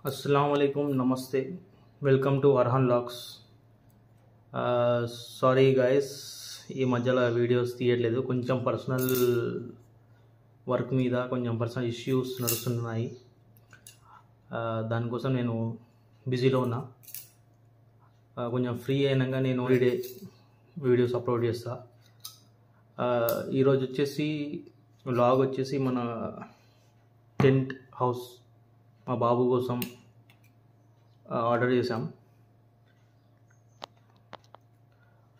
Assalamualaikum, namaste. Welcome to Arhan Logs. Sorry guys, ఈ మధ్యలో videos తీయట్లేదు. కొంచెం పర్సనల్ వర్క్ మీద కొంచెం పర్సనల్ ఇష్యూస్ నడుస్తున్నాయి. దానికోసం నేను బిజీలో ఉన్నా. కొంచెం ఫ్రీ అయినాక నేను ఎవ్రీడే వీడియోస్ అప్లోడ్ చేస్తా. ఈరోజు వచ్చేసి వ్లాగ్ వచ్చేసి మన టెంట్ హౌస్ మా బాబు కోసం ఆర్డర్ చేసాం.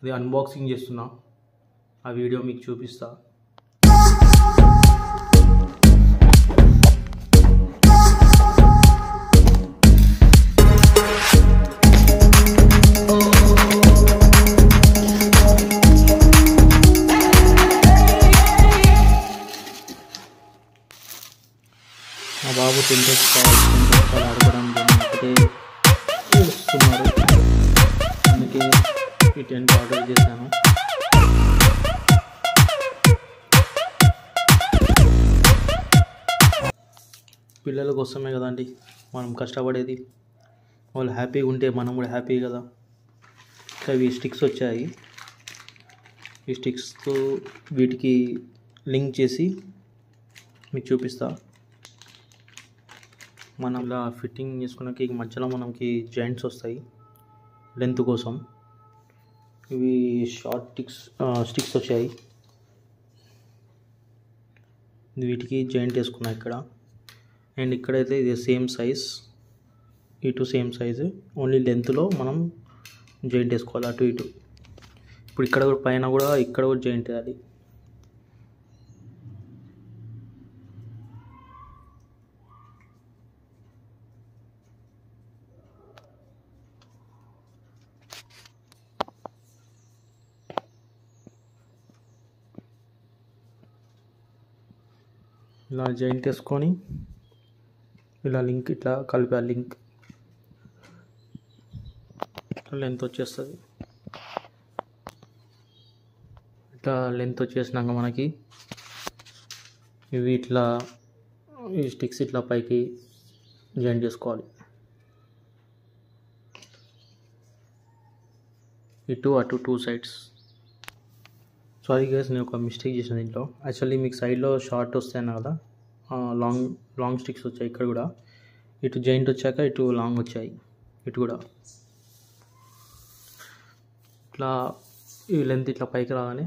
అది అన్బాక్సింగ్ చేస్తున్నా, ఆ వీడియో మీకు చూపిస్తా. మా బాబు టెంట్ ఆడుకోవడం ఒకటే చూస్తున్నారు, అందుకే ఈ టెంట్ ఆర్డర్ చేశాను. పిల్లల కోసమే కదండి మనం కష్టపడేది. వాళ్ళు హ్యాపీగా ఉంటే మనం కూడా హ్యాపీ కదా. ఇవి స్టిక్స్ వచ్చాయి. ఈ స్టిక్స్తో వీటికి లింక్ చేసి మీకు చూపిస్తా. మనం ఇలా ఫిట్టింగ్ చేసుకున్నాక మధ్యలో మనకి జాయింట్స్ వస్తాయి లెంత్ కోసం. ఇవి షార్ట్ స్టిక్స్ వచ్చాయి. వీటికి జాయింట్ వేసుకున్నా ఇక్కడ. అండ్ ఇక్కడైతే ఇది సేమ్ సైజ్, ఇటు సేమ్ సైజు, ఓన్లీ లెంత్లో మనం జాయింట్ వేసుకోవాలి అటు ఇటు. ఇప్పుడు ఇక్కడ కూడా పైన కూడా ఇక్కడ కూడా జాయింట్ వేయాలి. ఇలా జాయింట్ వేసుకొని ఇలా లింక్ ఇట్లా కలిపి, ఆ లింక్ లెంత్ వచ్చేస్తుంది. ఇట్లా లెంత్ వచ్చేసినాక మనకి ఇవి ఇట్లా ఈ స్టిక్స్ ఇట్లా పైకి జాయింట్ చేసుకోవాలి. ఇటు అటు 2 సైడ్స్. సారీ గైస్, నేను ఒక మిస్టేక్ చేసాను దీంట్లో. యాక్చువల్లీ మీకు సైడ్లో షార్ట్ వస్తాయన్నా కదా, లాంగ్ స్టిక్స్ వచ్చాయి. ఇక్కడ కూడా ఇటు జాయింట్ వచ్చాక ఇటు లాంగ్ వచ్చాయి. ఇటు కూడా ఇట్లా ఈ లెంత్ ఇట్లా పైకి రాగానే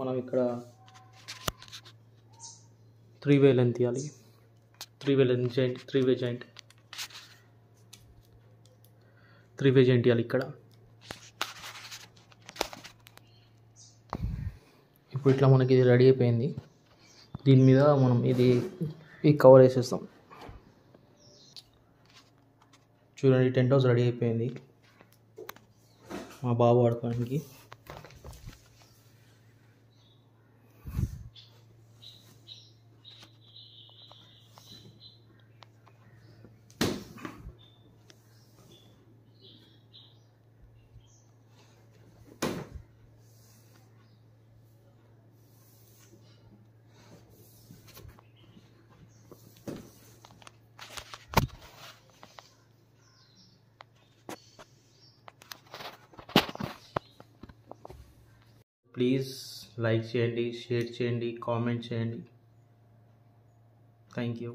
మనం ఇక్కడ 3-way లెంత్ ఇవ్వాలి. 3-way length joint, 3-way joint ఇవ్వాలి ఇక్కడ. ఇప్పుడు ఇట్లా మనకి ఇది రెడీ అయిపోయింది. దీని మీద మనం ఈ కవర్ వేసేస్తాం. చూడండి, టెంట్ హౌస్ రెడీ అయిపోయింది మా బాబు ఆడుకోవడానికి. ప్లీజ్ లైక్ చేయండి, షేర్ చేయండి, కామెంట్ చేయండి. Thank you.